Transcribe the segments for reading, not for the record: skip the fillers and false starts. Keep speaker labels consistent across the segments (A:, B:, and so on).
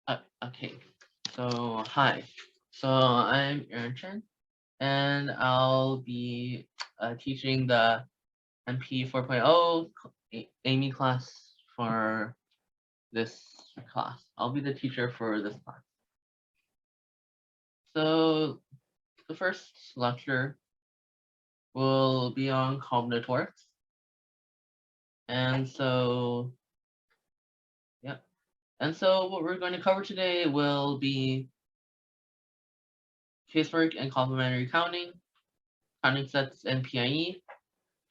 A: Okay, so hi. So I'm Aaron Chen, and I'll be teaching the MP 4.0 AIME class for this class. I'll be the teacher for this class. So the first lecture will be on combinatorics, and so yeah, and so what we're going to cover today will be casework and complementary counting, counting sets and PIE,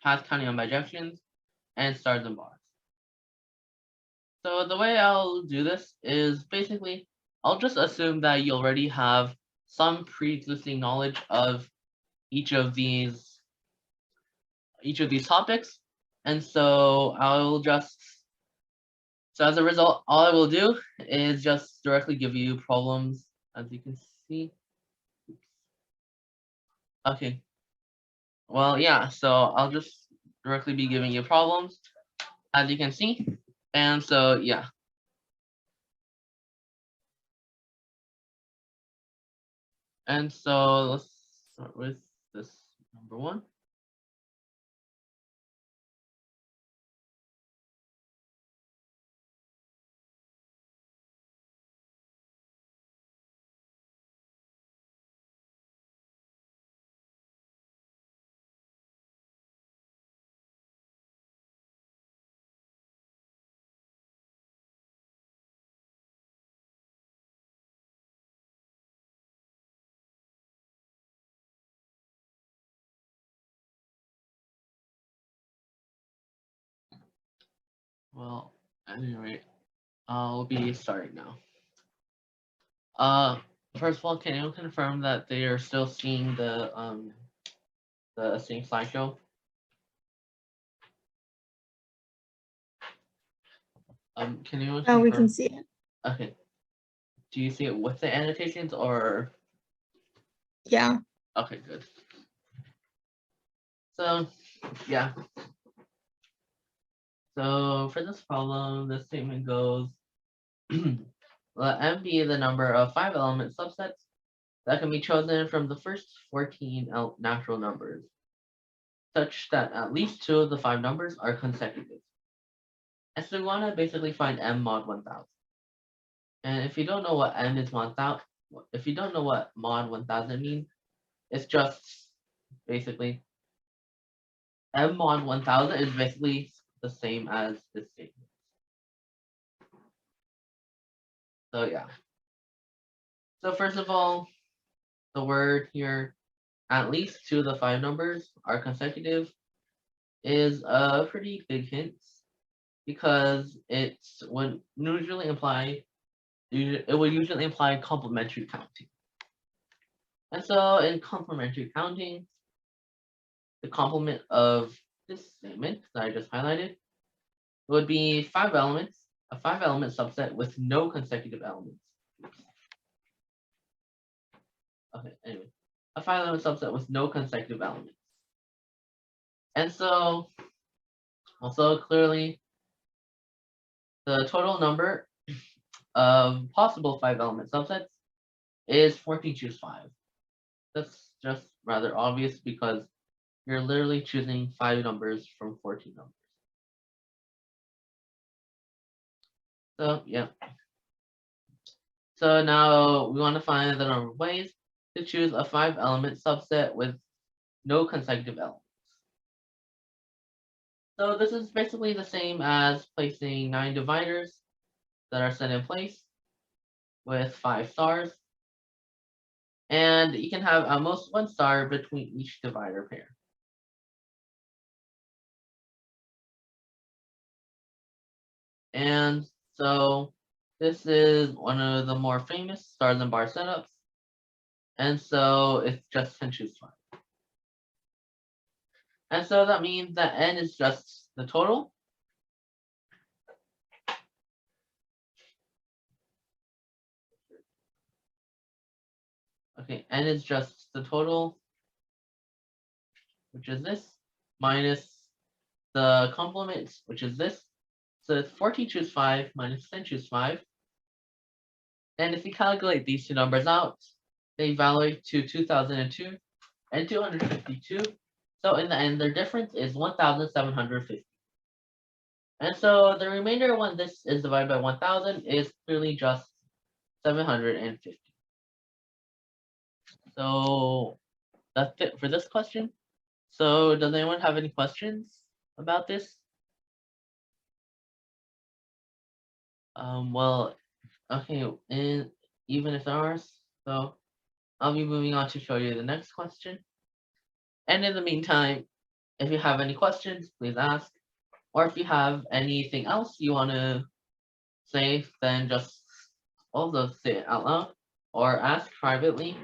A: path counting on bijections, and stars and bars. So the way I'll do this is basically I'll just assume that you already have some pre-existing knowledge of each of these topics, and so as a result, all I will do is just directly give you problems, as you can see. Okay. Well, yeah. So I'll just directly be giving you problems, as you can see, and so yeah. And so let's start with this number one. Well, anyway, I'll be starting now. Uh, First of all, can you confirm that they are still seeing the same slideshow? Can you
B: Oh, we can
A: confirm?
B: see it.
A: Okay. Do you see it with the annotations or?
B: Yeah.
A: Okay, good. So, yeah. So for this problem, the statement goes, let M be the number of 5-element subsets that can be chosen from the first 14 natural numbers, such that at least 2 of the 5 numbers are consecutive. And so we want to basically find M mod 1000. And if you don't know what M is 1000, if you don't know what mod 1000 means, it's just basically M mod 1000 is basically the same as this statement. So yeah. So first of all, the word here, at least 2 of the 5 numbers are consecutive, is a pretty big hint because it would usually imply complementary counting. And so in complementary counting, the complement of this statement that I just highlighted would be 5 elements, a 5-element subset with no consecutive elements. Okay, anyway, a 5-element subset with no consecutive elements. And so, also clearly, the total number of possible 5-element subsets is 14 choose 5. That's just rather obvious because you're literally choosing 5 numbers from 14 numbers. So, yeah. So now we want to find the number of ways to choose a 5-element subset with no consecutive elements. So this is basically the same as placing 9 dividers that are set in place with 5 stars. And you can have at most 1 star between each divider pair. And so this is one of the more famous stars and bar setups. And so it's just 10 choose 5. And so that means that n is just the total. Okay, n is just the total, which is this, minus the complement, which is this. So it's 14 choose 5 minus 10 choose 5. And if you calculate these two numbers out, they evaluate to 2002 and 252. So in the end, their difference is 1,750. And so the remainder when this is divided by 1,000 is clearly just 750. So that's it for this question. So does anyone have any questions about this? Well, okay, and even if there are, so I'll be moving on to show you the next question. And in the meantime, if you have any questions, please ask. Or if you have anything else you want to say, then just also say it out loud or ask privately.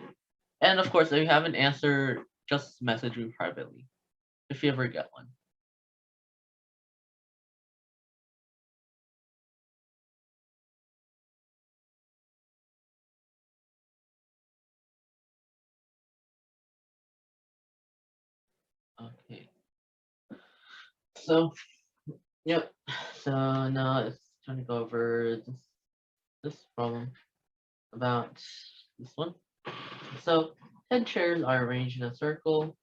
A: And of course, if you have an answer, just message me privately if you ever get one. Okay. So, yep. So now it's time to go over this problem about this one. So 10 chairs are arranged in a circle.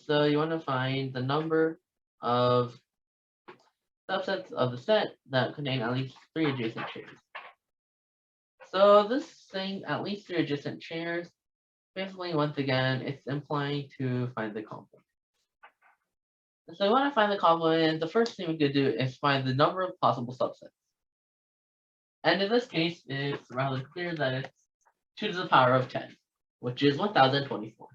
A: So you want to find the number of subsets of the set that contain at least 3 adjacent chairs. So this saying at least 3 adjacent chairs, basically once again, it's implying to find the complement. So you want to find the complement, the first thing we could do is find the number of possible subsets. And in this case, it's rather clear that it's 2 to the power of 10, which is 1024.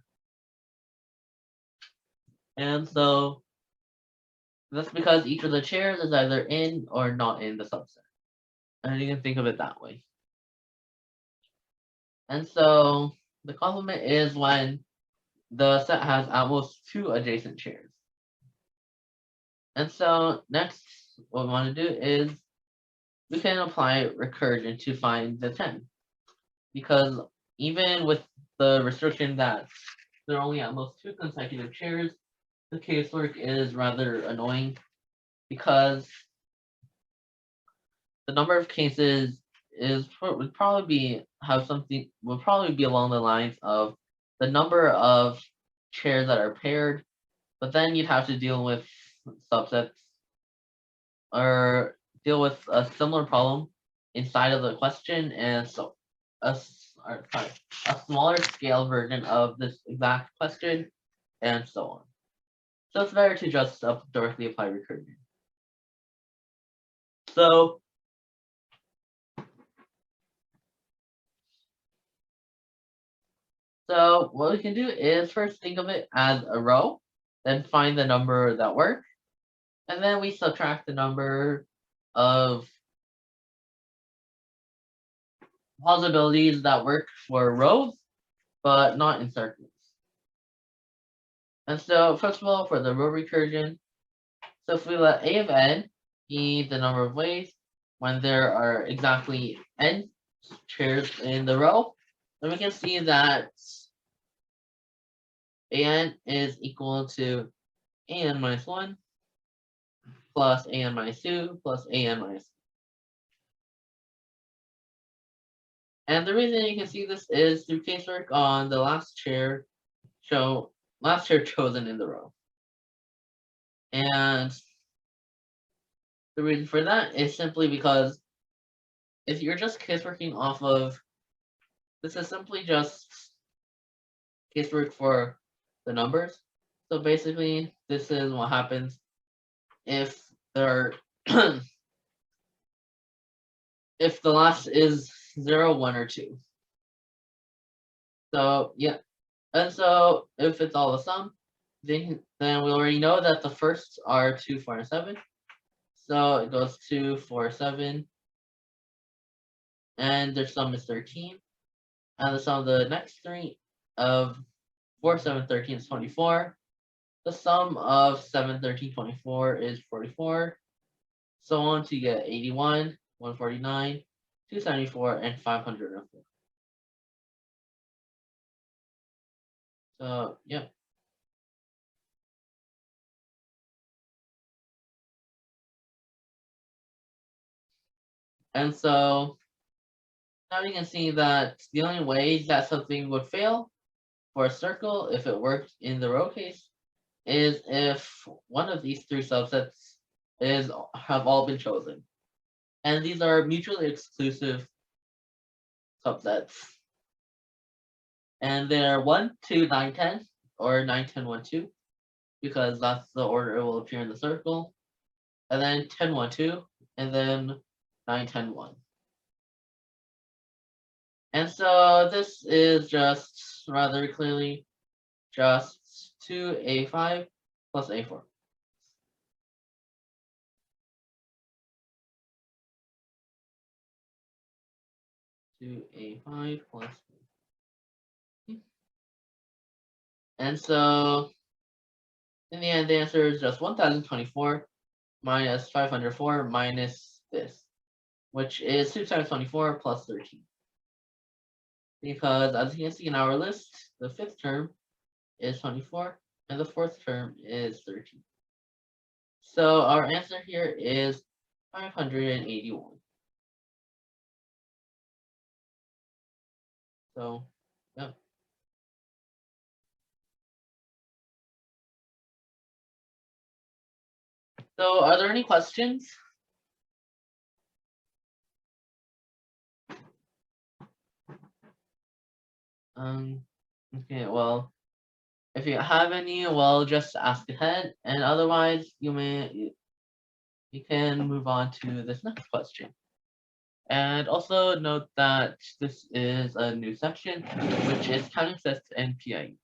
A: And so that's because each of the chairs is either in or not in the subset. And you can think of it that way. And so the complement is when the set has at most 2 adjacent chairs. And so next, what we want to do is we can apply recursion to find the 10. Because even with the restriction that there are only at most 2 consecutive chairs, the casework is rather annoying because the number of cases would probably be along the lines of the number of chairs that are paired, but then you'd have to deal with subsets or deal with a similar problem inside of the question, and so a smaller scale version of this exact question, and so on. So it's better to just directly apply recursion. So what we can do is first think of it as a row, then find the number that work, and then we subtract the number of possibilities that work for rows, but not in circles. And so first of all, for the row recursion, so if we let a of n be the number of ways when there are exactly n chairs in the row, then we can see that an is equal to an minus 1 plus an minus 2 plus an minus. And the reason you can see this is through casework on the last chair chosen in the row. And the reason for that is simply because if you're just caseworking off of, this is simply just casework for the numbers. So basically, this is what happens if there are if the last is 0, 1, or 2. So yeah, and so if it's all the sum, then we already know that the firsts are 2, 4, and 7. So it goes 2, 4, 7, and their sum is 13. And the sum of the next 3 of 4, 7, 13 is 24. The sum of 7, 13, 24 is 44. So on to get 81, 149, 274, and 504. So, yeah. And so Now you can see that the only way that something would fail for a circle, if it worked in the row case, is if one of these three subsets have all been chosen. And these are mutually exclusive subsets. And they're 1, 2, 9, 10, or 9, 10, 1, 2, because that's the order it will appear in the circle. And then 10, 1, 2, and then 9, 10, 1. And so this is just rather clearly just 2a5 plus a4. To a5 plus b. And so in the end, the answer is just 1024 minus 504 minus this, which is 2 times 24 plus 13. Because as you can see in our list, the fifth term is 24 and the fourth term is 13. So our answer here is 581. So, yeah. So are there any questions? Okay, well, if you have any, well, just ask ahead, and otherwise you can move on to this next question. And also note that this is a new section, which is counting sets and PIE.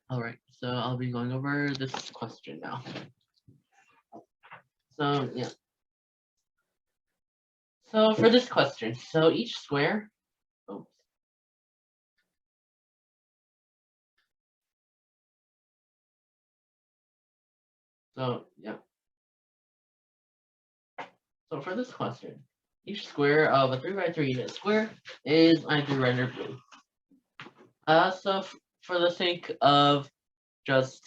A: All right, so I'll be going over this question now. So yeah. So for this question, so each square, oops. So yeah. So for this question, each square of a 3x3 unit square is either red or blue. So for the sake of just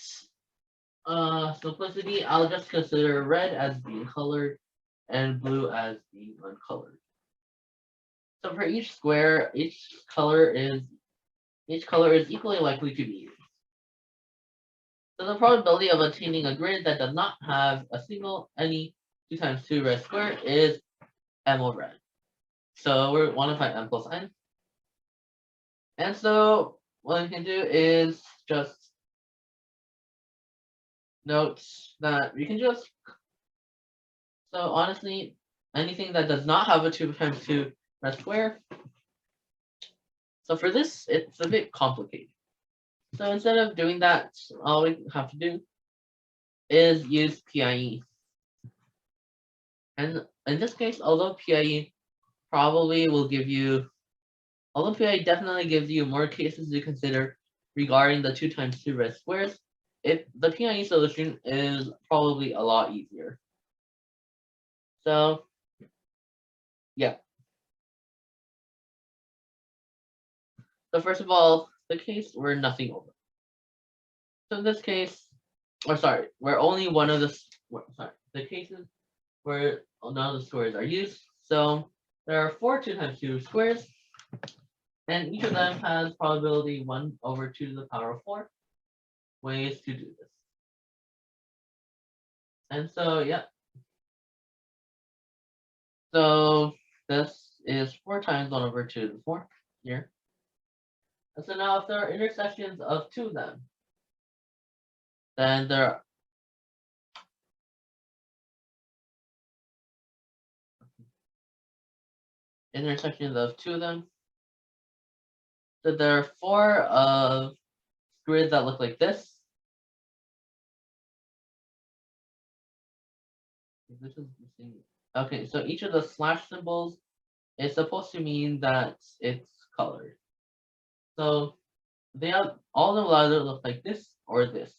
A: simplicity, I'll just consider red as being colored and blue as being uncolored. So for each square, each color is equally likely to be used. So the probability of attaining a grid that does not have a single any 2 times 2 red square is m over n. So we want to find m plus n. And so what we can do is just note that we can just, so honestly, anything that does not have a 2 times 2 red square. So for this, it's a bit complicated. So instead of doing that, all we have to do is use PIE. And in this case, although PIE definitely gives you more cases to consider regarding the 2 times 2 red squares, the PIE solution is probably a lot easier. So, yeah. So first of all, the case we're nothing over. So in this case, where only one of the cases where none of the squares are used. So there are 4 2 times 2 squares, and each of them has probability 1 over 2 to the power of 4 ways to do this. And so, yeah. So this is 4 times 1 over 2 to the 4 here. And so now if there are intersections of 2 of them, then there are intersections of 2 of them. So there are 4 of grids that look like this. This is missing Okay, so each of the slash symbols is supposed to mean that it's colored. So they have all of them either look like this or this.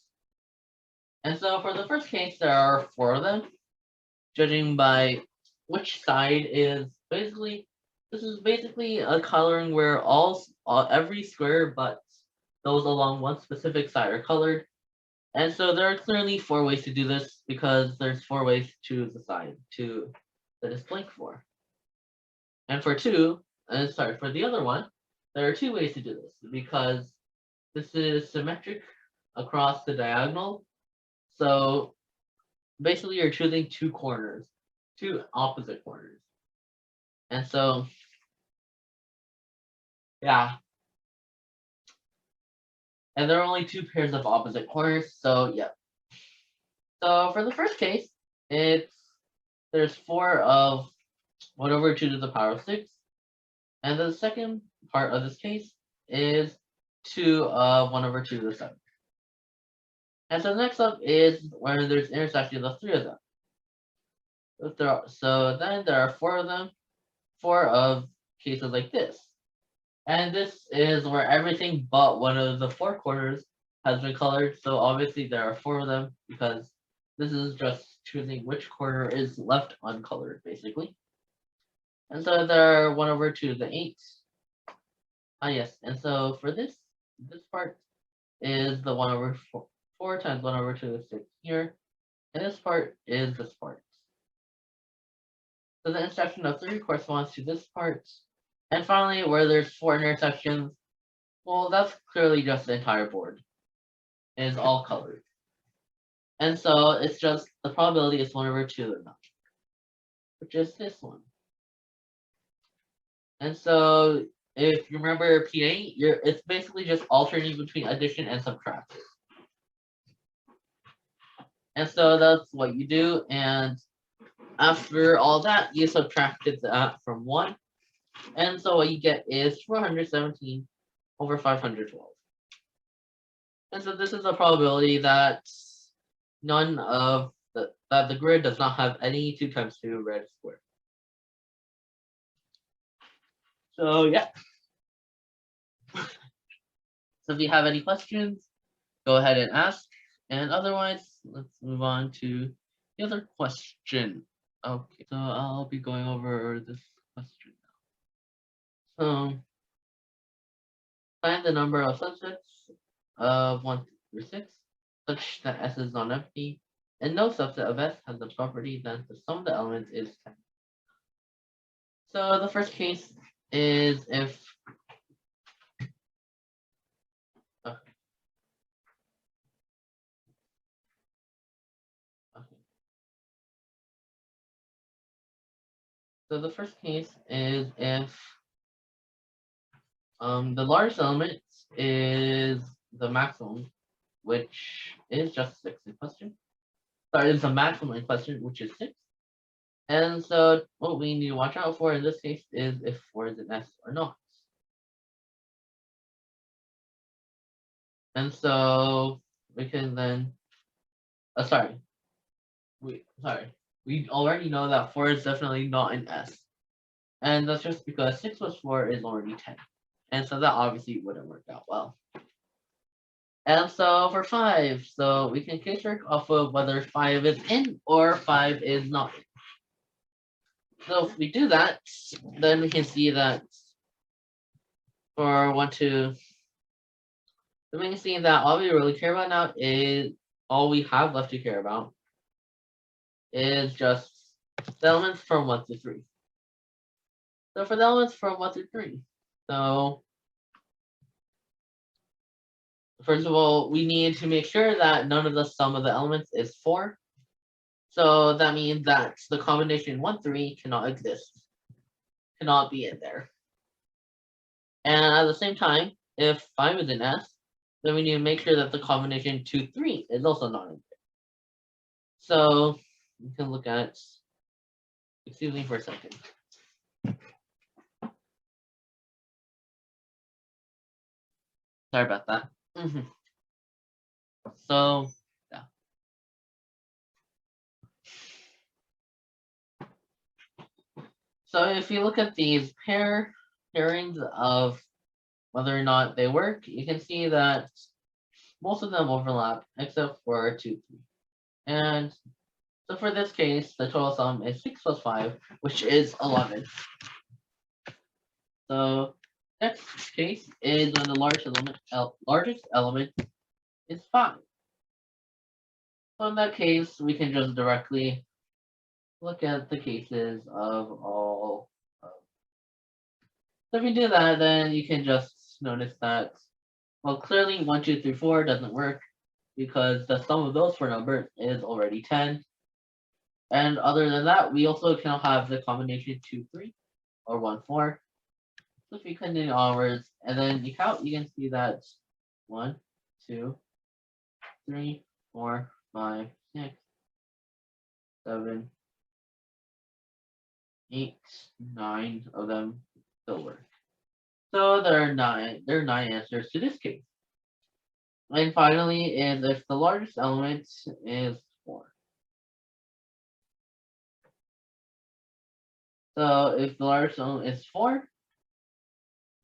A: And so for the first case, there are 4 of them, judging by which side is basically. This is basically a coloring where every square but those along one specific side are colored. And so there are clearly 4 ways to do this because there's 4 ways to choose the side that is blank for. And for the other one, there are 2 ways to do this because this is symmetric across the diagonal. So basically you're choosing 2 corners, 2 opposite corners. And so, yeah. And there are only 2 pairs of opposite corners, so yeah. So for the first case, there's 4 of 1 over 2 to the power of 6. And the second part of this case is 2 of 1 over 2 to the 7. And so next up is where there's intersection of 3 of them. So then there are 4 of them, 4 of cases like this. And this is where everything but one of the 4 corners has been colored. So obviously there are 4 of them because this is just choosing which corner is left uncolored, basically. And so there are 1 over 2 to the 8. Yes, and so for this part is the 1 over 4 times 1 over 2 to the 6 here. And this part is this part. So the intersection of 3 corresponds to this part. And finally, where there's 4 intersections, well, that's clearly just the entire board. It is all colored. And so it's just the probability is 1 over 2 or not, which is this one. And so if you remember P8, it's basically just alternating between addition and subtraction. And so that's what you do. And after all that, you subtracted that from 1. And so what you get is 417 over 512. And so this is a probability that that the grid does not have any 2 times 2 red square. So yeah. So if you have any questions, go ahead and ask. And otherwise, let's move on to the other question. Okay, so I'll be going over this question now. So find the number of subsets of 1 through 6 such that S is non-empty, and no subset of S has the property that the sum of the elements is 10. So the first case is if So the first case is if the largest element is the maximum, which is just 6 in question. Sorry, it's the maximum in question, which is 6. And so what we need to watch out for in this case is if 4 is an S or not. And so we can then, we already know that 4 is definitely not an S. And that's just because 6 plus 4 is already 10. And so that obviously wouldn't work out well. And so for 5, so we can case work off of whether 5 is in or 5 is not in. So if we do that, then we can see that for 1, 2, then we can see that all we really care about now is, all we have left to care about is just the elements from 1 to 3. So for the elements from 1 to 3, so first of all, we need to make sure that none of the sum of the elements is 4. So that means that the combination 1, 3 cannot exist, cannot be in there. And at the same time, if 5 is an S, then we need to make sure that the combination 2, 3 is also not in there. So we can look at, excuse me for a second. Sorry about that. So, yeah. So if you look at these pairings of whether or not they work, you can see that most of them overlap except for 2, 3. And so for this case, the total sum is 6 plus 5, which is 11. So next case is when the largest element is 5. So in that case, we can just directly look at the cases of all. So if you do that, then you can just notice that, well, clearly 1, 2, 3, 4 doesn't work because the sum of those four numbers is already 10. And other than that, we also can have the combination 2, 3 or 1, 4. So if you continue onwards and then you count, you can see that 1, 2, 3, 4, 5, 6, 7, 8, 9 of them still work. So there are 9 answers to this case. And finally is if the largest element is 4. So if the largest element is 4,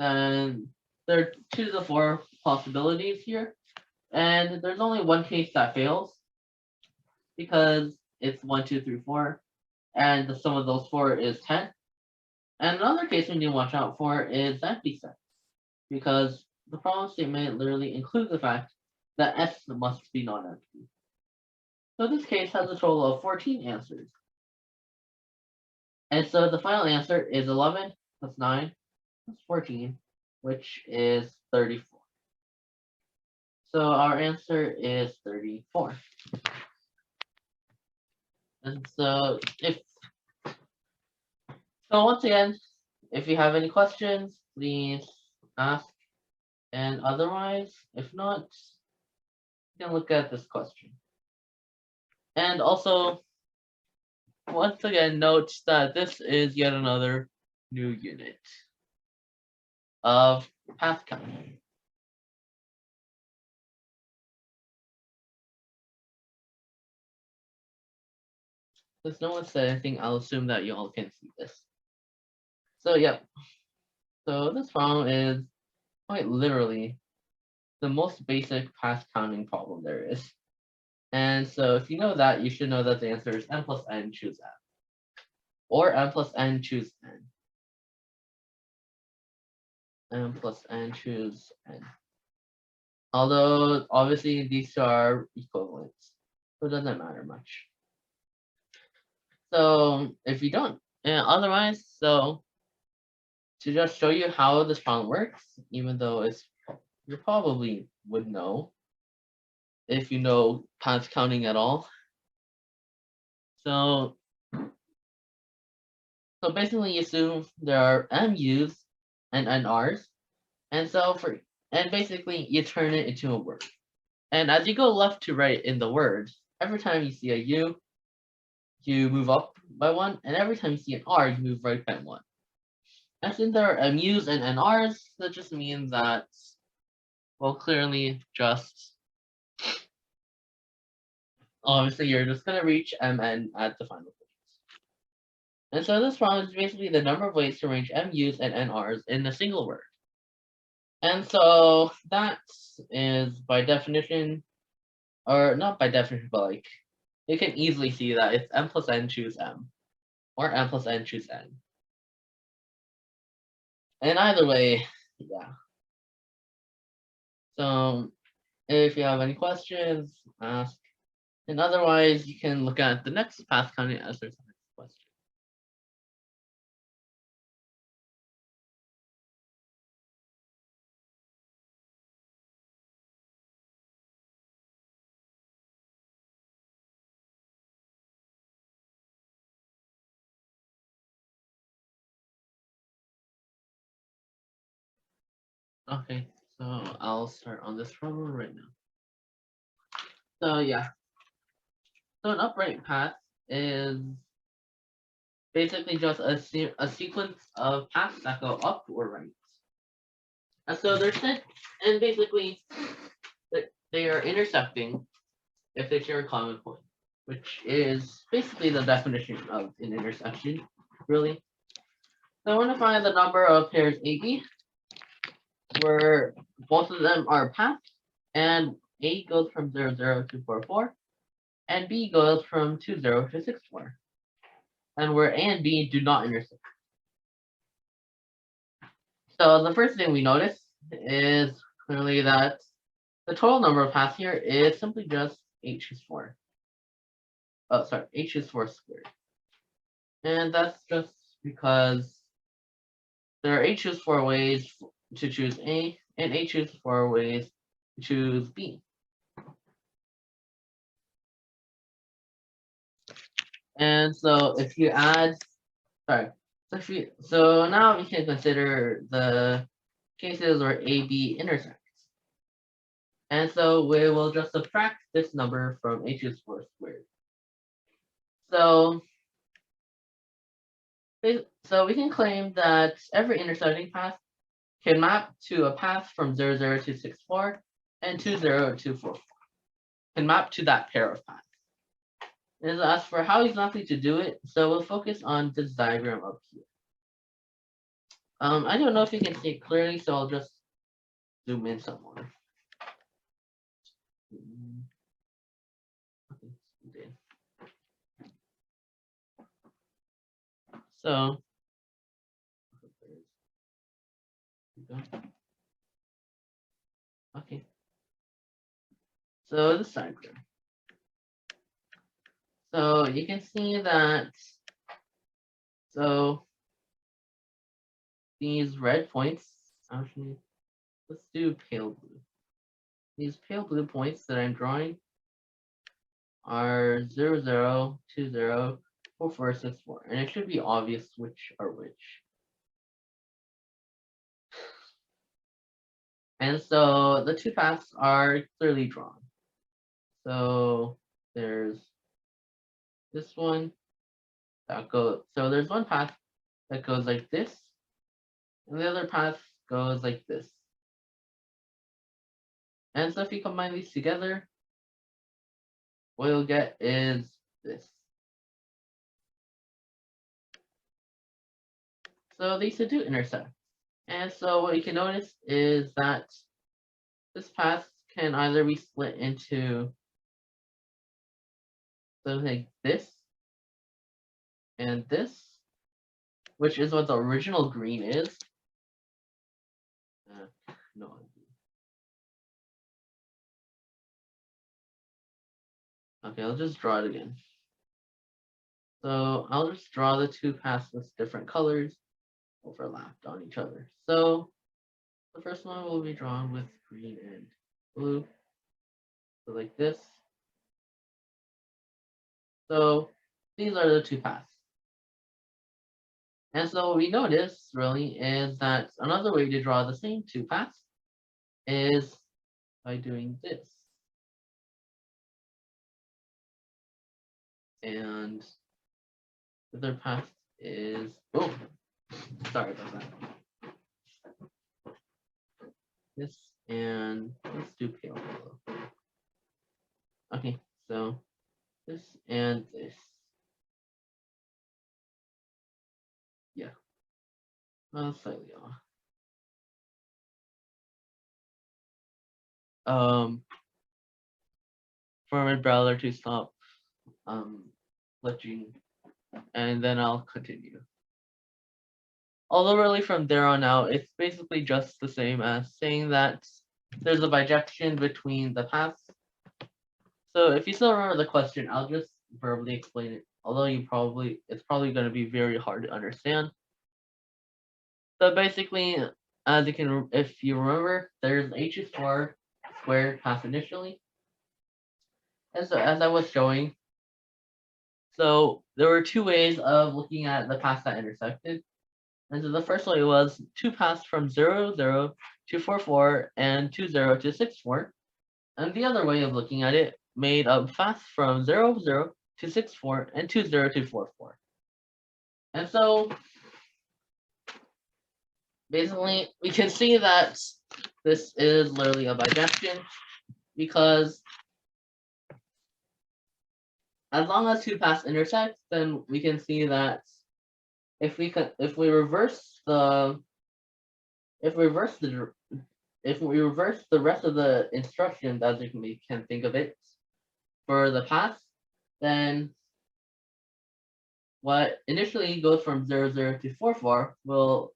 A: then there are 2 to the 4 possibilities here. And there's only one case that fails because it's 1, 2, 3, 4, and the sum of those 4 is 10. And another case we need to watch out for is empty sets, because the problem statement literally includes the fact that S must be non-empty. So this case has a total of 14 answers. And so the final answer is 11 plus 9 plus 14, which is 34. So our answer is 34. And so once again, if you have any questions, please ask. And otherwise, if not, you can look at this question. And also, once again, note that this is yet another new unit of path counting. Since no one said anything, I'll assume that you all can see this. So, yep. So this problem is quite literally the most basic path counting problem there is. And so if you know that, you should know that the answer is n plus n choose n. Or n plus n choose n. N plus n choose n. Although, obviously, these are equivalents, so it doesn't matter much. So, if you don't, otherwise, so to just show you how this problem works, even though you probably would know if you know path counting at all. So basically, you assume there are MUs and NRs, and basically you turn it into a word. And as you go left to right in the word, every time you see a U, you move up by 1, and every time you see an R, you move right by 1. And since there are MUs and NRs, that just means that, well, clearly just, obviously you're just going to reach MN at the final place. And so this problem is basically the number of ways to arrange MUs and NRs in a single word. And so that is by definition, or not by definition, but like, you can easily see that it's m plus n choose m, or m plus n choose n. And either way, yeah. So if you have any questions, ask. And otherwise, you can look at the next path counting exercise question. Okay, so I'll start on this problem right now. So yeah, so an upright path is basically just a sequence of paths that go up or right. And so they're set, and basically they are intersecting if they share a common point, which is basically the definition of an intersection, really. So I want to find the number of pairs AB where both of them are paths, and A goes from 0, 0 to 4, 4, and B goes from 2, 0 to 6, 4, and where A and B do not intersect. So the first thing we notice is clearly that the total number of paths here is simply just h is 4. Oh, sorry, h is 4 squared. And that's just because there are h is 4 ways to choose A, and h is 4 ways to choose B. And so if you add, sorry, so now we can consider the cases where AB intersects. And so we will just subtract this number from h is 4 squared. So we can claim that every intersecting path can map to a path from 0, 0 to 6, 4, and 2, 0 to 4, 4. Can map to that pair of paths. And as for how exactly to do it, so we'll focus on this diagram up here. I don't know if you can see it clearly, so I'll just zoom in some more. Okay. So, okay. So this diagram. So you can see that. So these red points. Actually, let's do pale blue. These pale blue points that I'm drawing are 0, 0, 2, 0, 4, 4, 6, 4. And it should be obvious which are which. And so the two paths are clearly drawn. So there's this one that goes, so there's one path that goes like this, and the other path goes like this. And so if you combine these together, what you'll get is this. So these two do intersect. And so what you can notice is that this path can either be split into something like this and this, which is what the original green is. No. Okay, I'll just draw it again. So I'll just draw the two paths with different colors overlapped on each other. So the first one will be drawn with green and blue. So like this. So these are the two paths. And so what we notice really is that another way to draw the same two paths is by doing this. And the other path is, oh, sorry about that. This, and let's do pale yellow. Okay, so this and this. Yeah, slightly off. For my browser to stop glitching, and then I'll continue. Although really from there on out, it's basically just the same as saying that there's a bijection between the paths. So if you still remember the question, I'll just verbally explain it. Although it's probably going to be very hard to understand. So basically, if you remember, there's h is 4 squared path initially. And so as I was showing, so there were two ways of looking at the paths that intersected. And so the first way was two paths from 0, 0 to 4, 4 and 2, 0 to 6, 4. And the other way of looking at it made up paths from 0, 0 to 6, 4 and 2, 0 to 4, 4. And so basically we can see that this is literally a bijection because as long as two paths intersect, then we can see that if we reverse the rest of the instructions as we can think of it for the path, then what initially goes from 0, 0 to 4, 4 will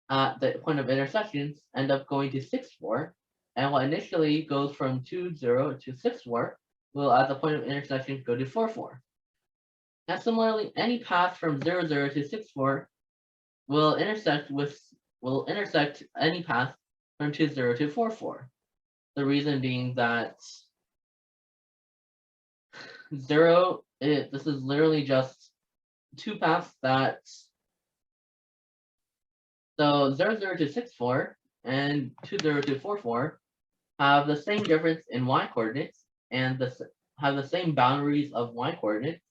A: at the point of intersections end up going to 6, 4, and what initially goes from 2, 0 to 6, 4 will at the point of intersection go to 4, 4. And similarly, any path from 0, 0 to 6, 4 will intersect any path from 2, 0 to 4, 4. The reason being that this is literally just two paths that, so 0, 0 to 6, 4 and 2, 0 to 4, 4 have the same difference in y coordinates and have the same boundaries of y coordinates,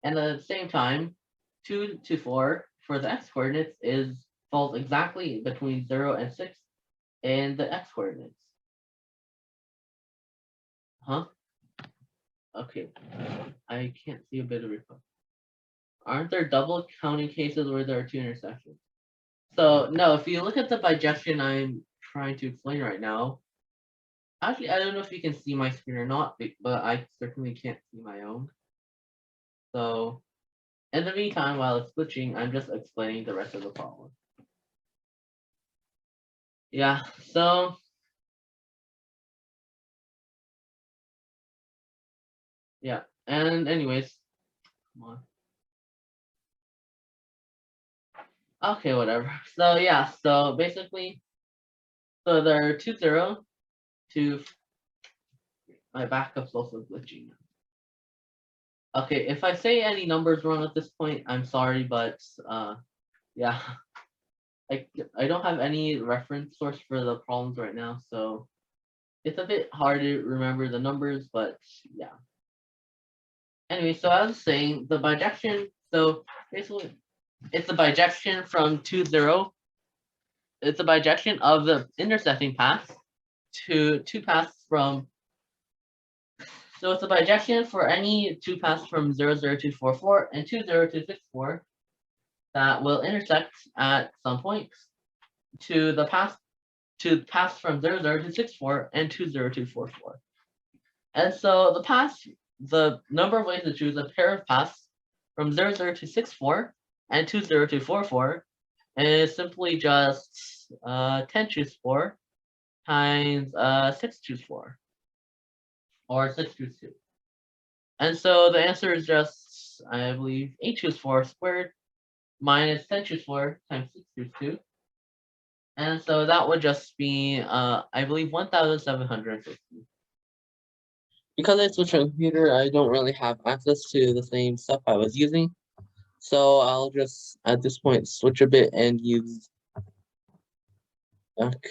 A: and at the same time 2 to 4 for the x coordinates falls exactly between 0 and 6 in the x coordinates. Huh? Okay, I can't see a bit of it. Aren't there double counting cases where there are two intersections? So no, if you look at the bijection I'm trying to explain right now, actually I don't know if you can see my screen or not, but I certainly can't see my own. So in the meantime, while it's glitching, I'm just explaining the rest of the problem. Yeah, so yeah, and anyways, come on. Okay, whatever. So yeah, so basically, so there are 2, 0 to my backup's also glitching. Okay, if I say any numbers wrong at this point, I'm sorry, but yeah, I don't have any reference source for the problems right now, so it's a bit hard to remember the numbers, but yeah. Anyway, so I was saying the bijection, so basically it's a bijection from 2, 0. It's a bijection of the intersecting path to two paths from, so it's a bijection for any two paths from 0, 0 to 4, 4 and 2, 0 to 6, 4 that will intersect at some points to path from 0, 0 to 6, 4 and 2, 0 to 4, 4. And so the number of ways to choose a pair of paths from 0, 0 to 6, 4 and 2, 0 to 4, 4 is simply just 10 choose 4 times 6 choose 4 or 6 choose 2. And so the answer is just, I believe, 8 choose 4 squared minus 10 choose 4 times 6 choose 2. And so that would just be, I believe, 1,750. Because I switched my computer, I don't really have access to the same stuff I was using. So I'll just, at this point, switch a bit and use. Okay.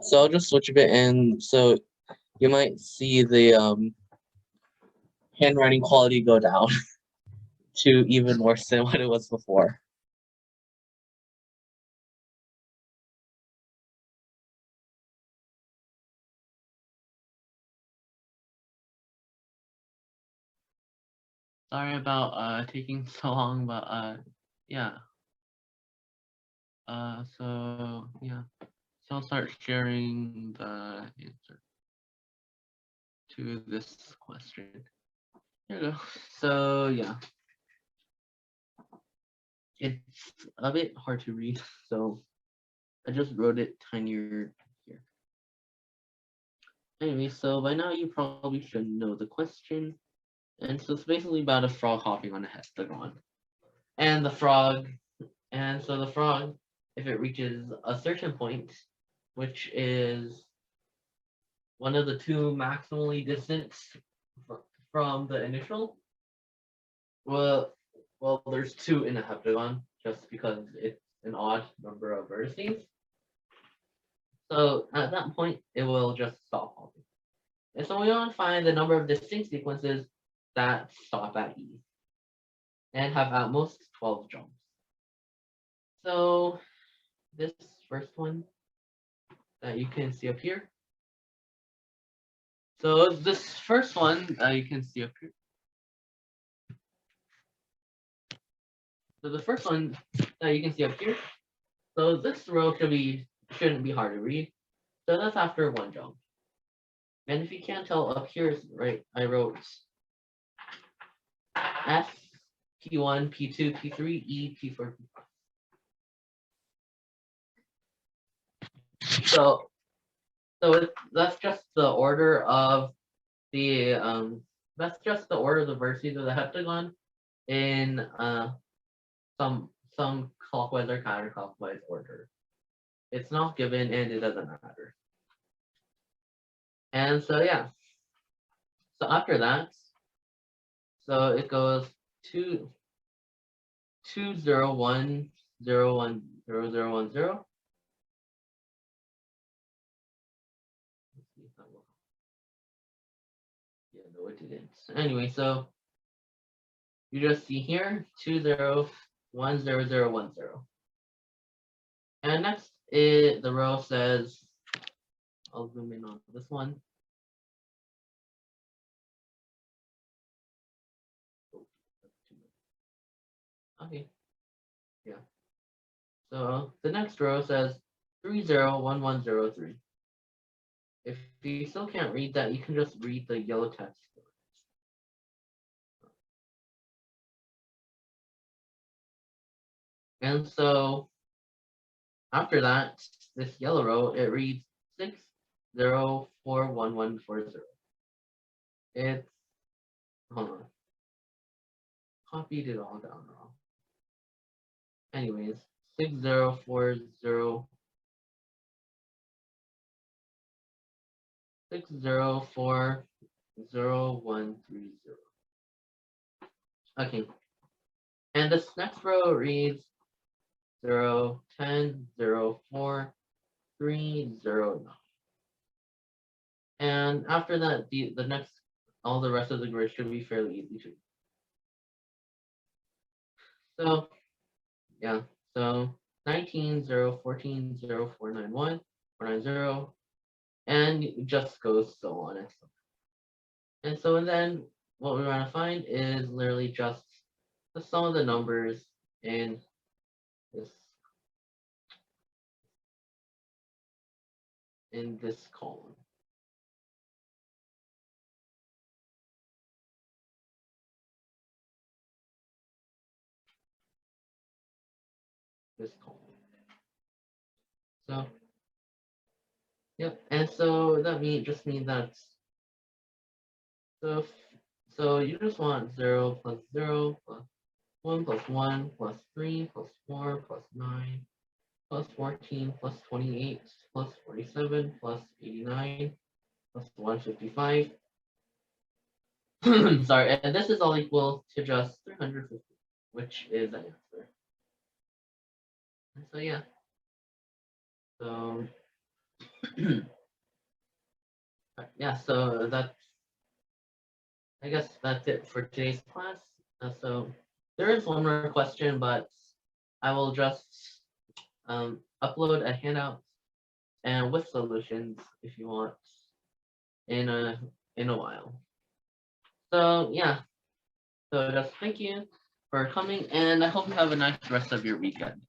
A: So I'll just switch a bit, and so you might see the handwriting quality go down to even worse than what it was before. Sorry about taking so long, but yeah. So yeah. So I'll start sharing the answer to this question. Here we go. So yeah. It's a bit hard to read, so I just wrote it tinier here. Anyway, so by now you probably should know the question. And so it's basically about a frog hopping on a hexagon. And the frog, if it reaches a certain point, which is one of the two maximally distant from the initial, well, there's two in a heptagon just because it's an odd number of vertices. So at that point, it will just stop hopping. And so we want to find the number of distinct sequences that stop at E and have at most 12 jumps. So this first one that you can see up here. So this first one you can see up here. So the first one that you can see up here. So this row shouldn't be hard to read. So that's after one jump. And if you can't tell, up here is right. I wrote F, P1, P2, P3, E, P4, P5. So that's just the order of the vertices of the heptagon in some clockwise or counterclockwise order. It's not given and it doesn't matter. And so yeah. So after that, so it goes 2 0 1 0 1 0 0 1 0. Yeah, no, it didn't. Anyway, so you just see here 2 0 1 0 0 1 0. And next the row says, I'll zoom in on this one. Okay. Yeah. So the next row says 3 0 1 1 0 3. If you still can't read that, you can just read the yellow text. And so after that, this yellow row, it reads 6 0 4 1 1 4 0. It's, hold on, copied it all down wrong. Anyways, 6 0 4 0 6 0 4 0 1 3 0. Okay. And this next row reads 0 10 0 4 3 0 9. And after that, the next, all the rest of the grid should be fairly easy to read. So yeah, so 19 0 14 0 4 9 1 4 9 0, and it just goes so on and so on. And so then what we want to find is literally just the sum of the numbers in this column. This column. So yep, and so that just means that so you just want 0 plus 0 plus 1 plus 1 plus 3 plus 4 plus 9 plus 14 plus 28 plus 47 plus 89 plus 155. Sorry, and this is all equal to just 350, which is an answer. And so yeah. So yeah, so I guess that's it for today's class. So there is one more question, but I will just upload a handout and with solutions if you want in a while. So yeah, so just thank you for coming, and I hope you have a nice rest of your weekend.